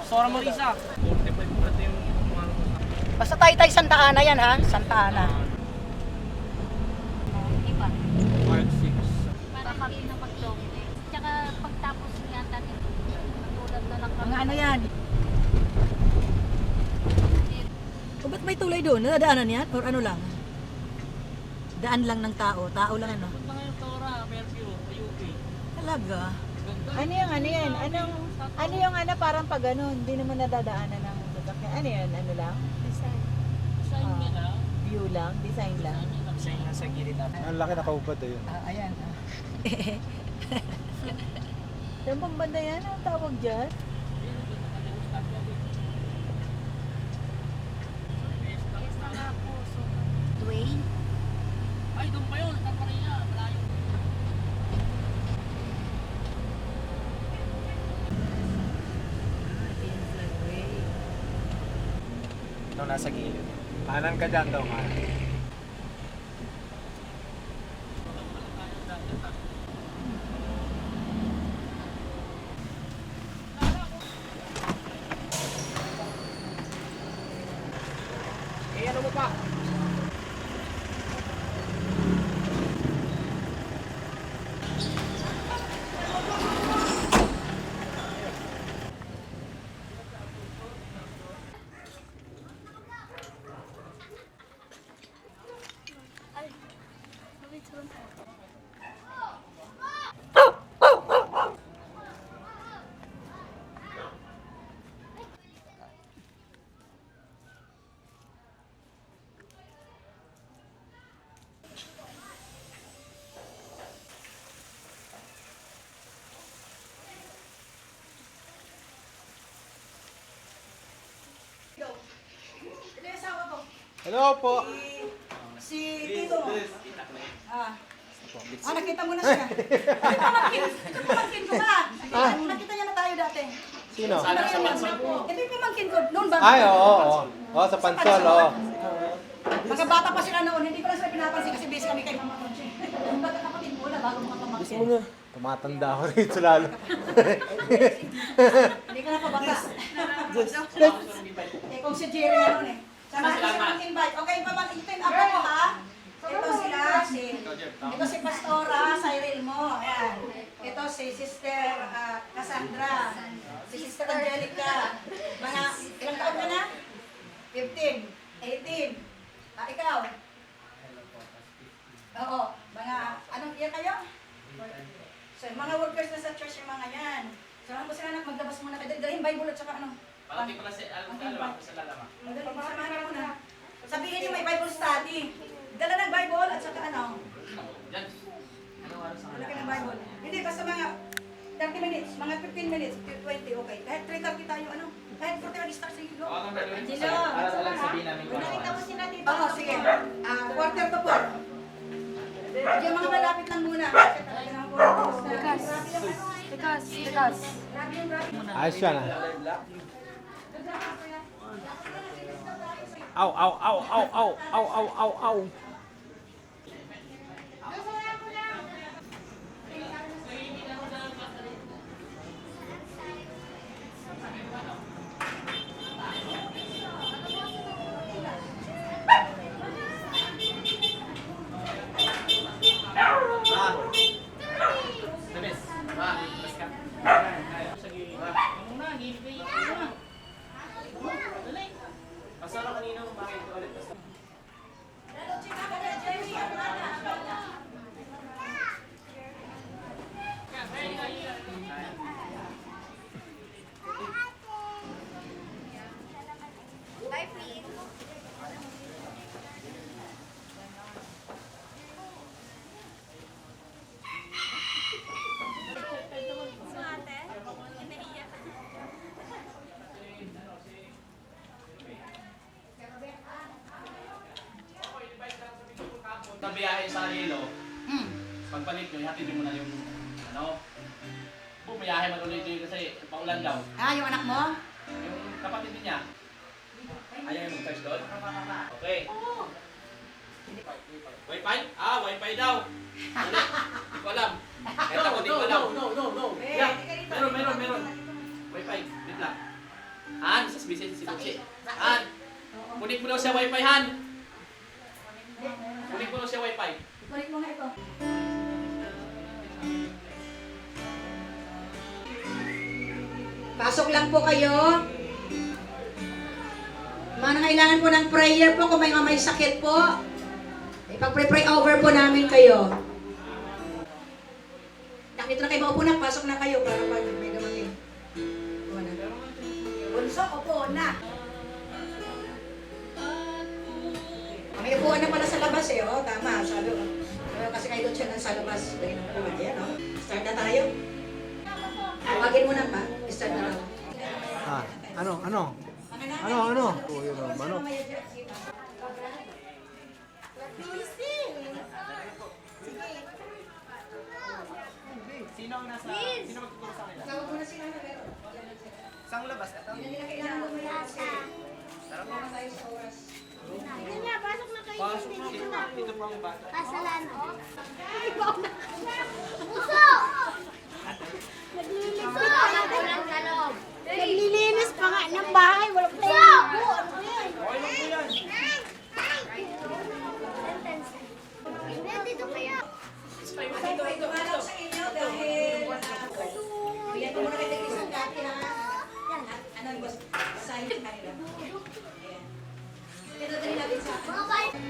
Sora Marisa. 45 pala yung mga Basta Taytay Santa Ana yan ha, Santa Ana. Iba. 5-6. Para kami na mag-long. Tsaka pagtapos yata nito, matulad na lang kami. Mga ano yan? O ba't may tulay doon? Nadadaanan yan? Or ano lang? Daan lang ng tao? Tao lang ano? Punta ngayon Sora, Fairview, UP. Talaga? Ano yan? Ano yung ano parang pag ano, hindi naman nadadaanan ng sasakyan. Ano yan? Ano lang? Design. Saan Ah. yun na? View lang? Design lang? Saan yung nasa gilid natin? Ang laki nakaubad ayun. Ayan. Saan bang banda yan? Ang tawag dyan? Fiesta nga po. So, Dway. Ay, doon pa yun. Saan pa rin niya? Malayo. Ito nasa gilid. Kanan ka dyan daw, kanan. Eh, ano mo pa? Ito yung asawa ko. Hello po! Si Tito mo. Nakita mo na siya. Pamangkin ko ba? Nakita niya na tayo dati. Sino? Sana sa Pansol po. Ito yung pamangkin ko. Noon ba? Ay, oo. Oo, sa Pansol, oo. Mga bata pa sila noon. Hindi ko lang sila pinapansin kasi busy kami kay Mama Conche. Magkakapatid mo na bago makapamangkin. Tumatanda ako rito lalo. Hindi ka na pa bata. Eh kung si Jerry nga noon eh. Samahan ko siya mag-invite. Okay, pamangkin. Ito yung apo ko ha. Ito sila, ito si Pastora, Cyril mo, ayan. Ito si Sister Cassandra, si Sister Angelica. Mga, ilang taon ka na? 15, 18. Ikaw? Oo, mga, anong year kayo? So, mga workers na sa church yung mga yan. Samahan mo sila anak, maglabas muna kayo. Dalhin Bible at saka ano? Palagi pala sa alam sa lalama. Samahan mo muna. Sabihin niyo may Bible study. Dala ng Bible at saka ano? Diyan. Anong oras ang Dala ka ng Bible. Hindi, basta mga 30 minutes, mga 15 minutes, 20, okay. Kahit 3:30 tayo, ano? Kahit 40 start sa ilo. Oo, ang gagawin. Dilo, Alam sabihin namin kung Nakita mo ano. sila dito. Oo, sige. Quarter to 4. Yung mga malapit lang muna. Tikas. Ayos yan ah. Aw, aw, aw, aw, aw, aw, aw, aw, aw. Sabes. Ma, bas ka. Sa gilid. Muna, gilid kayo. Dali. Pasara kanina umakit ko ulit. Sa biyahe sa Hilo, pagpalit nyo, ihatid nyo muna yung ano. Bumiyahe man ulit yun kasi paulan daw. Yung anak mo? Yung kapatid niya. Ayaw yung mag-charge doon? Okay. Wi-Fi? Wi-Fi daw. Hindi ko alam. Kahit ako, di ko alam. No. Yeah, meron. Wi-Fi. Wait lang. Kunik mo daw siya wifi, Han. Kunik mo daw siya wifi. Kunin mo nga ito. Pasok lang po kayo. Mga nangailangan po ng prayer po kung may sakit po. Ipag-pray over po namin kayo. Dito na kayo maupo na, pasok na kayo para pag may dumating. Bunso, upo na. May upuan na pala sa labas eh, oh, tama. Sabi ko, kasi kayo doon siya sa labas. Ayan, oh. Start na tayo. Tawagin mo na pa. Start na lang. Ano? Sino magtuturo sa kanila? Tawag mo na sila na pero. Sang labas na Hindi nila kailangan bumiyasa. Tara po na tayo sa oras. Dito na, pasok na kayo. Dito na. Dito po ang bata. Pasalan, oh. Puso! Naglilinis pa nga sa loob. Naglilinis pa nga ng bahay. Walang puso! Ano yan? Okay lang po yan. Dito kaya. Ito nga lang sa inyo dahil bigyan ko muna kayo ng isang dati ha. Ano yung basahin sa kanila? Ayan. Ito dali natin sa akin.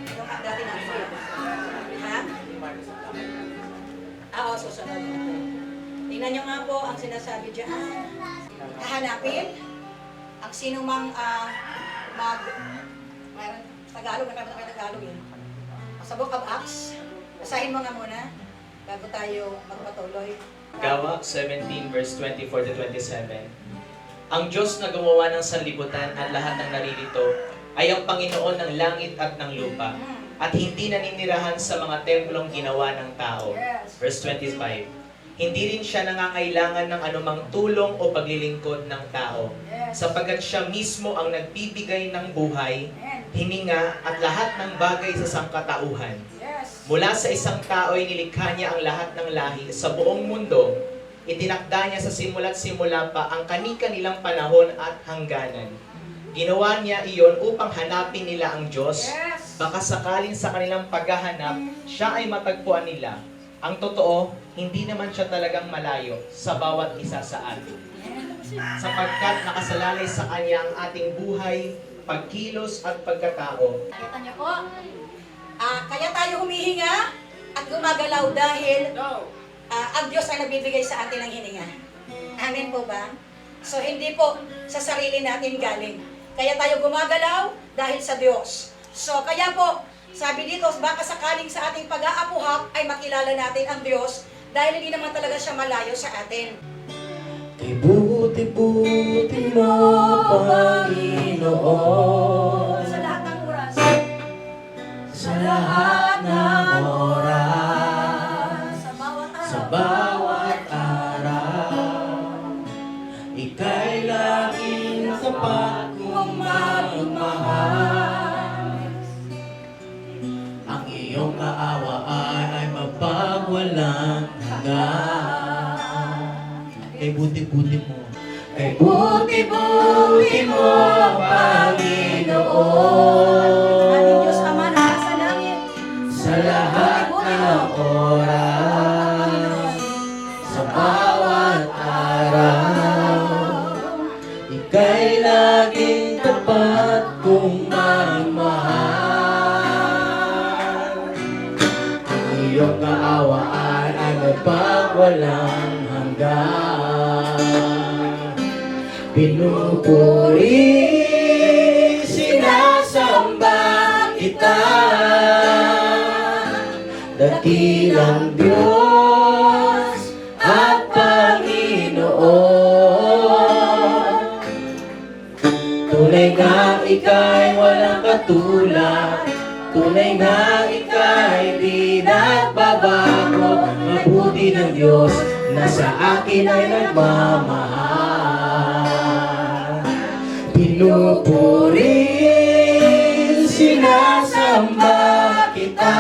Yung dati natin. Ha? Oo, susunod. Tingnan nyo nga po ang sinasabi dyan. Hahanapin ang sino mang mayroon Tagalog, nakakita Tagalog yun. Sa Book of Acts, basahin mo nga muna bago tayo magpatuloy. Gawa 17 verse 24 to 27. Ang Diyos na gumawa ng sanlibutan at lahat ng naririto ay ang Panginoon ng langit at ng lupa at hindi naninirahan sa mga templong ginawa ng tao. Yes. Verse 25. Hindi rin siya nangangailangan ng anumang tulong o paglilingkod ng tao, Yes. sapagkat siya mismo ang nagbibigay ng buhay, Amen. hininga at lahat ng bagay sa sangkatauhan. Yes. Mula sa isang tao ay nilikha niya ang lahat ng lahi sa buong mundo. Itinakda niya sa simula't simula pa ang kani-kanilang panahon at hangganan. Ginawa niya iyon upang hanapin nila ang Diyos. Yes. Baka sakaling sa kanilang paghahanap, siya ay matagpuan nila. Ang totoo, hindi naman siya talagang malayo sa bawat isa sa atin. Sapagkat nakasalalay sa Kanya ang ating buhay, pagkilos at pagkatao. Nakita niyo po? Kaya tayo humihinga at gumagalaw dahil ang Diyos ay nagbibigay sa atin ng hininga. Amen po ba? So hindi po sa sarili natin galing. Kaya tayo gumagalaw dahil sa Diyos. So kaya po, sabi dito, baka sakaling sa ating pag-aapuhap ay makilala natin ang Diyos dahil hindi naman talaga siya malayo sa atin. Kay buti-buti mo, Panginoon, Sa lahat ng oras. sa lahat ng oras, Sa bawat araw. sa bawat araw, ika'y laging sapat kong magmahal. Ang iyong kaawaan ay mapagwalang hanggan. Kay buti-buti mo, kay buti-buti mo, Panginoon, Ating Diyos Ama na nasa langit. sa lahat ng oras, sa bawat araw, ika'y laging tapat kong magmahal. Ang iyong kaawaan ay mapagwalang hanggan. Pinupuri, sinasamba kita, dakilang Diyos at Panginoon. Tunay nga ika'y walang katulad, tunay nga ika'y di nagbabago. Mabuti ng Diyos na sa akin ay nagmamahal. Pinupuri, sinasamba kita,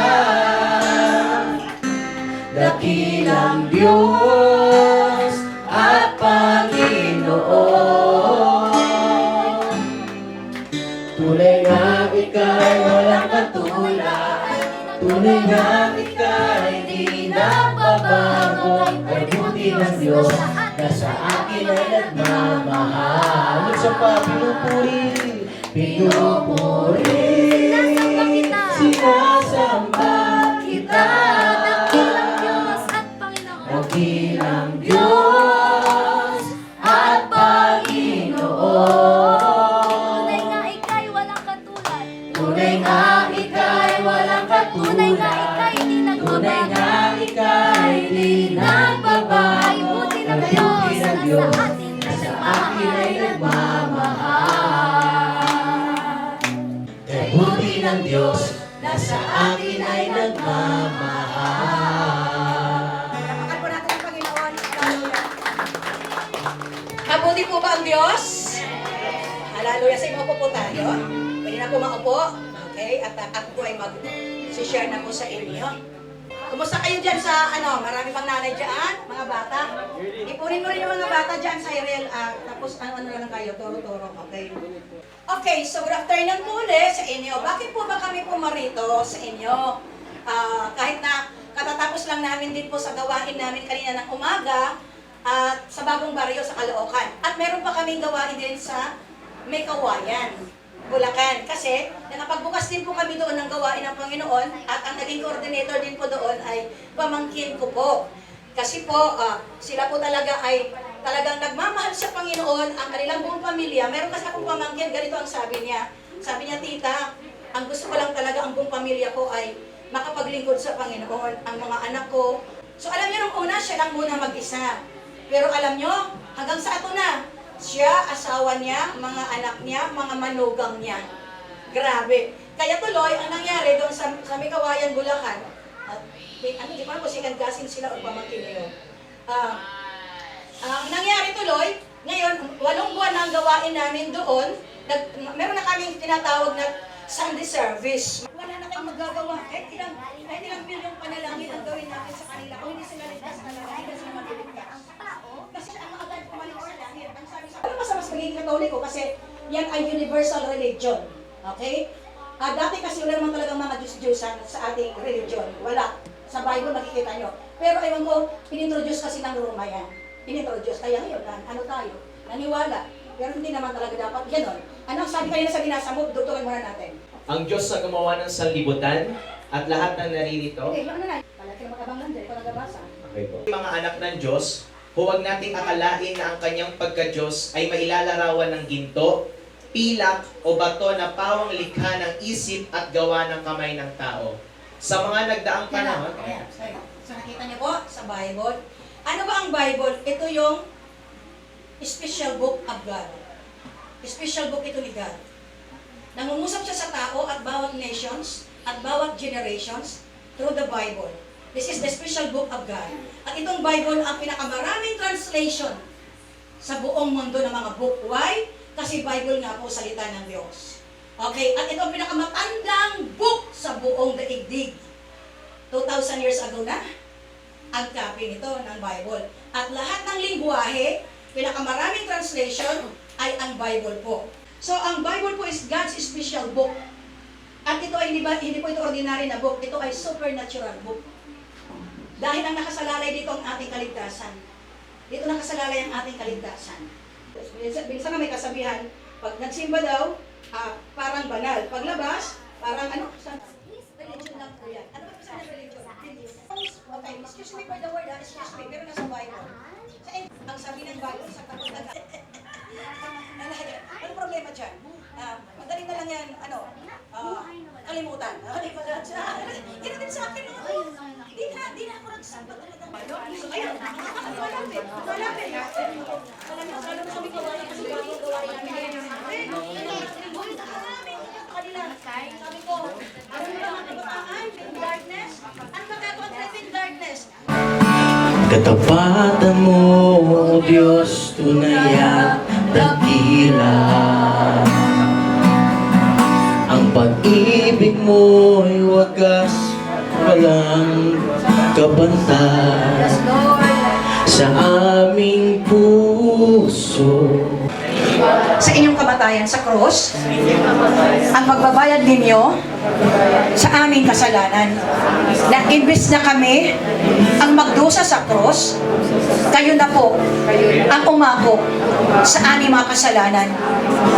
dakilang Diyos at Panginoon. Tunay nga Hanggang ika'y di nagbabago, ay buti ng Diyos na sa akin ay nagmamahal. Sa pinupuri, pinupuri, sinasamba kita, dakilang Diyos at Panginoon. Tunay nga ika'y walang katulad. Tunay nga ika'y walang Tunay nga katulad. ika'y di Tunay nagbabago. nga ika'y di nagbabago. Ay buti ng Ay Diyos buti ng na Diyos sa atin na sa akin ay nagmamahal. Ay buti ng Diyos na sa akin ay nagmamahal. Tapakan po natin ang Panginoon. Hallelujah. Mabuti po ba ang Diyos? Hallelujah. Sa inyo po tayo. Pwede na po maupo. Okay? At ako po ay mag-share na po sa inyo. Kumusta kayo dyan sa, marami pang nanay dyan, mga bata? Ipunin mo rin yung mga bata dyan sa Irel. Tapos ano na lang kayo, toro-toro. Okay? Okay, so good afternoon po ulit sa inyo. Bakit po ba kami pumarito sa inyo? Kahit na katatapos lang namin din po sa gawain namin kanina ng umaga at sa bagong baryo sa Caloocan. At meron pa kaming gawain din sa May Kawayan, Bulacan. Kasi nakapagbukas din po kami doon ng gawain ng Panginoon at ang naging coordinator din po doon ay pamangkin ko po. Kasi po, sila po talaga ay talagang nagmamahal sa Panginoon, ang kanilang buong pamilya. Meron kasi akong pamangkin, ganito ang sabi niya. Sabi niya, tita, ang gusto ko lang talaga ang buong pamilya ko ay makapaglingkod sa Panginoon, ang mga anak ko. So alam niyo, nung una, siya lang muna mag-isa. Pero alam niyo, hanggang sa ato na, siya, asawa niya, mga anak niya, mga manugang niya. Grabe. Kaya tuloy, ang nangyari doon sa May Kawayan, Bulacan, at di pa po, sikandasin sila o pamangkin niyo. Ang nangyari tuloy, ngayon, 8 buwan na ang gawain namin doon, meron na kaming tinatawag na Sunday service. Wala na kayong magagawa. Kahit ilang bilyong panalangin ang gawin natin sa kanila. Kung hindi sila ligtas na lang, hindi sila maliligtas. Kasi ang agad pumalit sa langit. Ang sabi sa ano mas magiging Katoliko? Kasi yan ay universal religion. Okay? Dati kasi wala naman talagang mga Diyos-Diyosan sa ating religion. Wala. Sa Bible makikita nyo. Pero ewan ko, inintroduce kasi ng Roma yan. Inintroduce. Kaya ngayon, ano tayo? Naniwala. Pero hindi naman talaga dapat ganon. Anong sabi kanina sa binasa mo? Dugtungan muna natin. Ang Diyos na gumawa ng sanlibutan at lahat ng naririto. Okay, yung ano na. Palagi na makabang lang dyan. Ikaw nagabasa. Okay po. Mga anak ng Diyos, huwag nating akalain na ang kanyang pagka-Diyos ay mailalarawan ng ginto, pilak o bato na pawang likha ng isip at gawa ng kamay ng tao. Sa mga nagdaang panahon, Ayan. So nakita niyo po sa Bible. Ano ba ang Bible? Ito yung special book of God. Special book ito ni God. Nangungusap siya sa tao at bawat nations at bawat generations through the Bible. This is the special book of God. At itong Bible ang pinakamaraming translation sa buong mundo ng mga book. Why? Kasi Bible nga po salita ng Diyos. Okay, at ito ang pinakamatandang book sa buong daigdig. 2,000 years ago na ang copy nito ng Bible. At lahat ng lingwahe, pinakamaraming translation ay ang Bible po. So, ang Bible po is God's special book. At ito ay hindi po ito ordinary na book, ito ay supernatural book. Dahil ang nakasalalay dito ang ating kaligtasan. Dito nakasalalay ang ating kaligtasan. Minsan na may kasabihan, pag nagsimba daw, parang banal. Paglabas, parang ano? Religion lang po yan. Ano ba sa religion? Okay, excuse me for the word, excuse me, pero nasa Bible. Ang sabi ng Bible, sa takot na ano problema dyan? Madali na lang yan, kalimutan. Hindi din sa akin, Di na ako nagsamba talaga. So, ayun, malapit. Alam mo, lalo sa Mikawayan kasi bagong gawain namin. Sabi ko, alam mo lang ang kabataan, in darkness, ang magkakakontrep in darkness. katapatan mo, O Diyos, tunay at dakila. Ang pag-ibig mo ay wagas, walang kabantay sa aming puso. sa inyong kamatayan sa krus, ang pagbabayad ninyo sa aming kasalanan. Na imbis na kami ang magdusa sa krus, kayo na po ang umako sa aming mga kasalanan.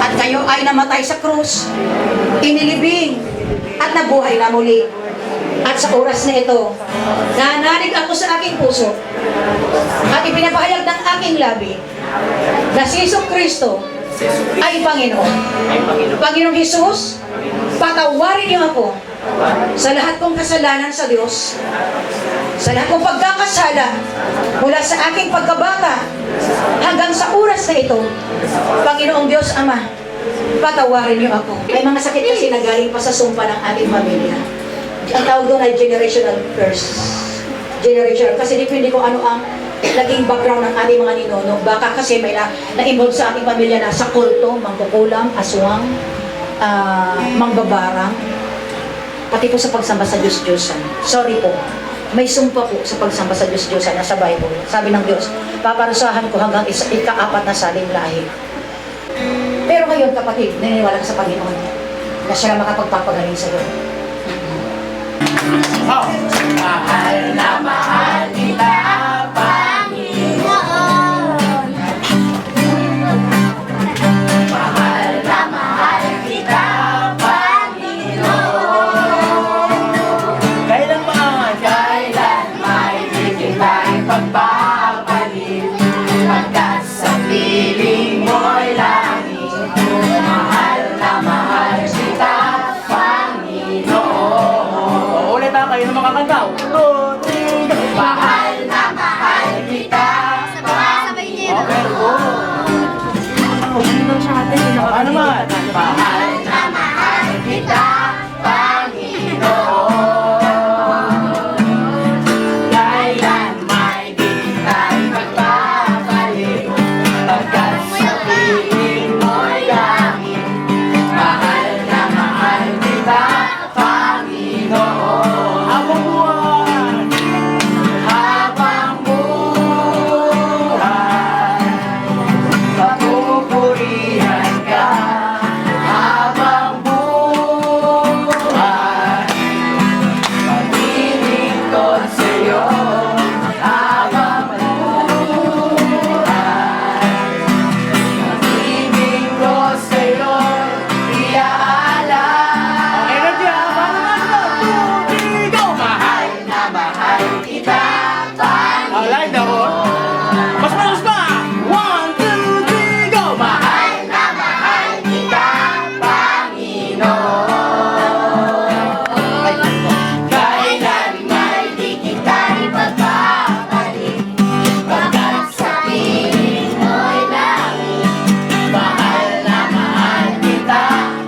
At kayo ay namatay sa krus, inilibing at nabuhay na muli. At sa oras na ito, nananig ako sa aking puso at ipinapahayag ng aking labi na si Jesucristo ay Panginoon. Panginoong Jesus, patawarin niyo ako sa lahat kong kasalanan sa Diyos, sa lahat kong pagkakasala mula sa aking pagkabata hanggang sa oras na ito. Panginoong Diyos Ama, patawarin niyo ako. May mga sakit kasi na galing pa sa sumpa ng ating pamilya. Ang tawag doon ay generational curse. Generational. Kasi depende kung ano ang naging background ng ating mga ninuno. Baka kasi may na-involve sa ating pamilya na sa kulto, mangkukulam, aswang, mangbabarang, pati po sa pagsamba sa Diyos-Diyosan. Sorry po. May sumpa po sa pagsamba sa Diyos-Diyosan na sa Bible. Sabi ng Diyos, paparusahan ko hanggang ika-4 na saling lahi. Pero ngayon, kapatid, naniniwala ka sa Panginoon na siya makapagpapagaling sa iyo. Mahal na mahal kita, Panginoon. Mahal na mahal kita, Panginoon. Kailanman di kita ipagpapalit, pagkat sa piling mo'y langit. Mahal na mahal kita, Panginoon. Ulit na kayo na makakanta. Mahal na mahal kita. Sabay niyo. Ano man? Mahal na mahal kita, Panginoon. Kailan may di tayo magpapalik, pagkat sa piling mo'y langit. Mahal na mahal kita, Panginoon. Habang buwan, habang buhay, papupurihan ka. Habang buhay, maglilingkod sa'yo. Habang buhay, pag-ibig ko sa'yo iaalay. Energy, mahal na mahal kita, Panginoon. Mas malas pa! 1, 2, 3, go! Mahal na mahal kita, Panginoon. Kailan may di kita ipagpapalit, pagkat sa piling mo'y langit. Mahal na mahal kita,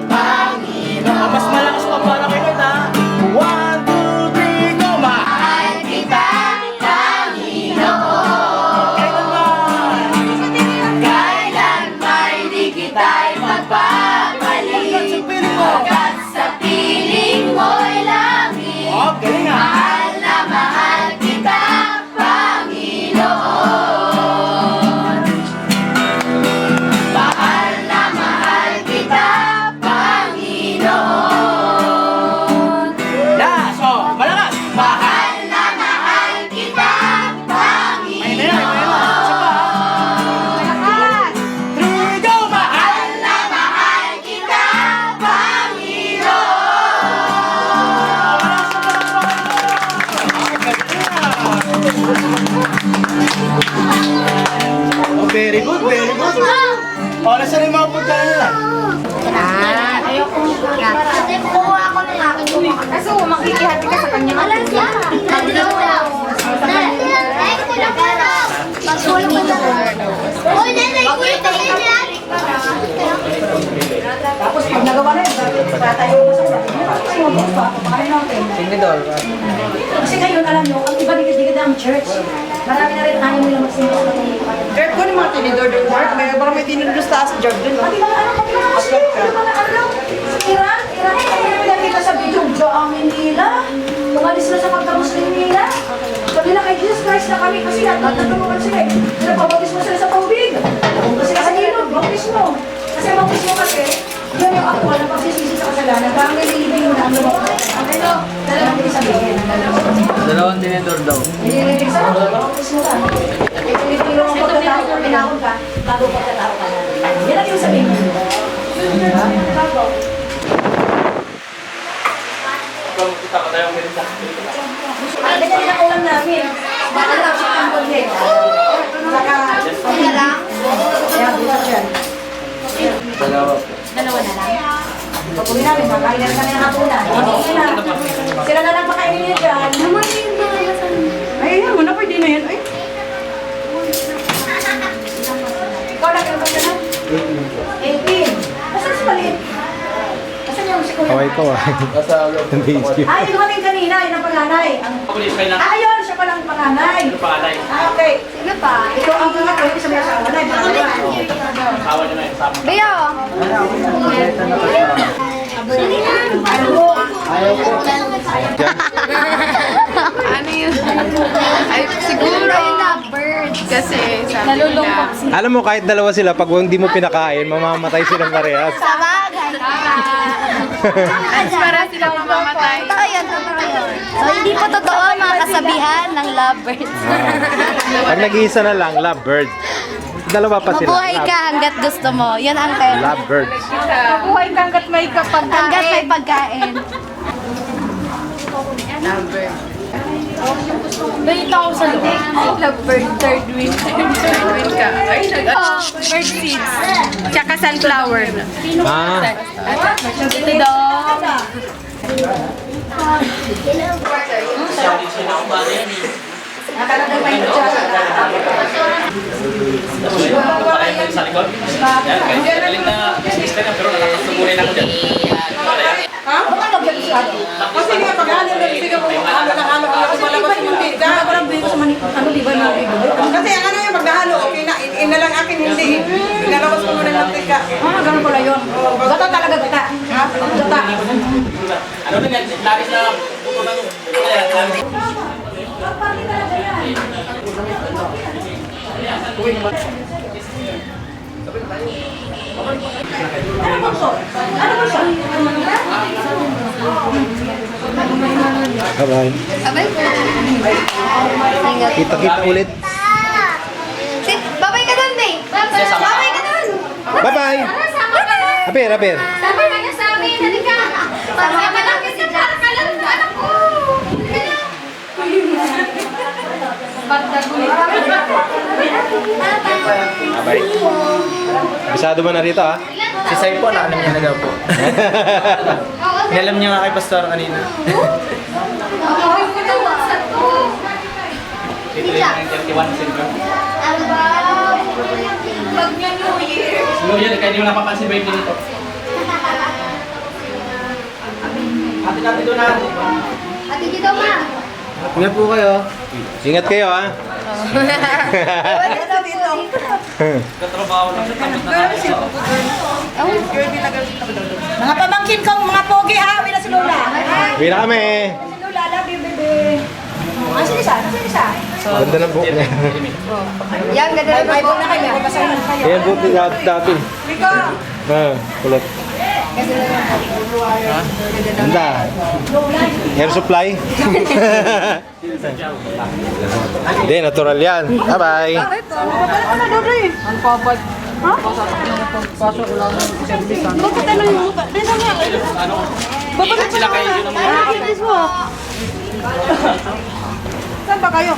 Panginoon. Mas malakas pa para kita. 1, 2, 3, go! Mahal kita, Panginoon. Kailan may di kita ipagpapalit, pagkat sa piling mo'y langit. Mahal na mahal kita, Panginoon. Mahal na mahal kita, Panginoon. Last, malakas. Mahal na mahal kita, Panginoon. 3, go! Mahal na mahal kita, Panginoon. Very good, very good. Oras na rin mga pagkain nila. Ayoko mag-uya. Kuha ako ng akin kumakas. Kaso makikihati ka sa kanya. Alam siya. Uy, nanay, kuya ka niya. Tapos pag nagawa na yun, tatayo mo sa ulan. Pakain natin. Tinidor. Kasi ngayon, alam nyo, ang iba dikit-dikit ang church. Marami na rin ayaw nila magsimula sa Kurt ko ni mga tinidor doon, Mark. Parang may tinidor sa taas jar doon. pati mga ano, Muslim, yung mga ano, Iran, pinakita sa video, ang nila. Umalis na sa pagka-Muslim nila. Sabi na kay Jesus Christ na kami kasi natutulungan sila eh. Pinapabautis mo sila sa tubig. Kasi sa ilog, bautis mo. Dalawang sabihin. Dalawang tinidor daw. Nilililig sa Itulong ko tatawag ka, tinawag ka, bago ka tatawag ka na. Yan ang yung sabihin mo. Ganyan din ang ulam namin. Baka lang siya ang kulit. Saka, Ayan, bukas yan. Dalawa. Dalawa na lang. Pagpunin namin, makain na kami ng hapunan. Sila na lang makainin niyo dyan. Ay, yan mo na, pwede na yan. Ay. Ikaw lang, ilan ka na? 18. Nasaan si Palit? Nasaan yung si Kuya? Kaway ko ah. Hindi isip. Ah, yung kaming kanina, yun ang panganay. Ah, yun, siya palang panganay. Ah, okay. Sige pa. Ito ang pangatlo, yung isang asawa na. Bayo. Ayaw ko. Ano yun? Ay, siguro birds. Kasi sabi nila. Alam mo, kahit dalawa sila, pag hindi mo pinakain, mamamatay silang parehas. Sabagay. Para silang mamamatay. Totoo yan, totoo yan. So, hindi po totoo mga kasabihan ng lovebirds. Pag nag-iisa na lang, lovebird. Dalawa pa sila. Mabuhay ka hanggat gusto mo. Yan ang term. Lovebird. Buhay ka hanggat may kapagkain. Hanggat may pagkain. May tao sa loob. Lovebird, third wing. Third wing ka. Ay, bird seeds. Tsaka sunflower. Ah, Ito daw. Nakalagay pa yung dyan. Sa likod? Yan, kaya galing na sister na, pero nakakasubunin ako dyan. Ha? Ano ba yung sila? Kasi nga, pag-halo na sige mo, halo-halo ako malabas yung pizza. Parang bigo sa ano, liba na bigo. Kasi ang ano yung pag-halo, okay na, inalang akin hindi. Pinalabas ko muna ng mantika. Ah, ganun pala yun. Gata talaga, gata. Ha? Gata. Ano na yan? Labis na puto ng... Pagpapali talaga yan. Ano ba siya? Ano ba siya? bye-bye. Abay po. Kita-kita ulit. Babay ka doon, May. Babay ka doon. Bye-bye. Apir, apir. Sama ka na sa amin. Halika. Sama ka lang kasi para ka lang sa anak ko. Bye. Bisado mo na rito ah. Si Sai po, alam niya na daw po. Inalam niya nga kay Pastor kanina. Ito yung 31 silver. Pag niya New Year. New Year, kaya di mo napapansin birthday nito. Ate doon na. Ate dito, ma. Ingat po kayo. Ingat kayo ah. Katrabaho lang sa tapat na tayo. Mga pamangkin kong mga pogi ha, uwi na si Lola. Uwi na kami. Si Lola, love you, baby. Asan isa? Asan isa? Ganda ng buhok niya. Yan, ganda na May na kayo, magpasalan kayo. Yan buti dati. Rico! Ah, kulot. Ganda. Hair supply. Hindi, natural yan. Bye-bye. Ingat sila kayo yun ang mga... Saan ba kayo?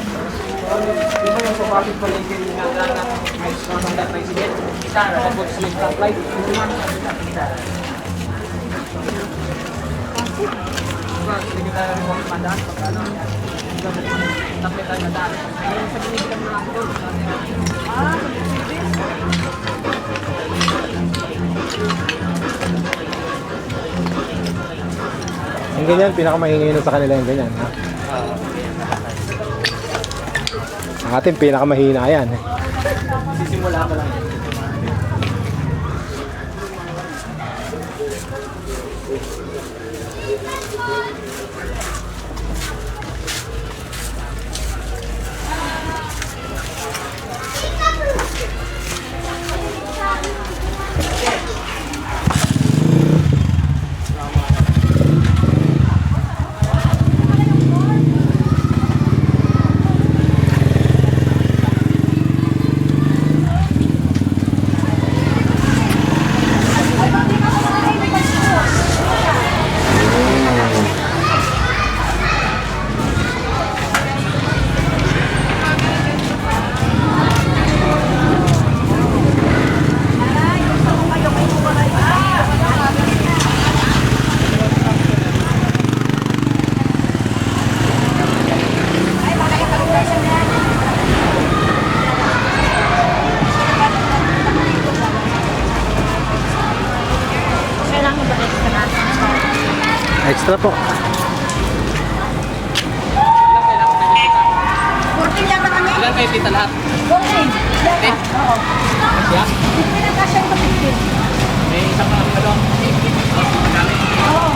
Yung ganyan, pinakamaingay na sa kanila yung ganyan. Ha? Ang ating pinakamahina yan. Sisimula pa lang. Extra po. 14 yata kami? Ilan kayo tita lahat? 14. Yan. Oo. Siya? Hindi na kasya ito 15. May isang mga ano doon? Dami. Oo.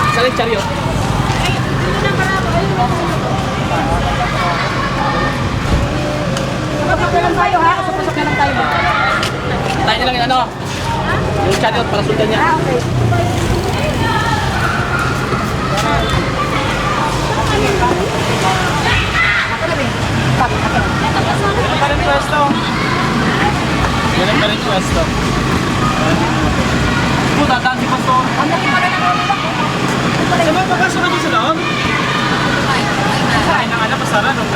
Isa rin chariot. Pasok na lang tayo ha? Pasok na lang tayo. Tayo niyo lang yung ano? Yung chariot para sundan niya. Ah, okay. Ganun pa rin pwesto. Ganun pa rin pwesto. Puta, daan si Pastor. Sabay, pagkasunod yung sa loob. Kain ng ano, pasara, nung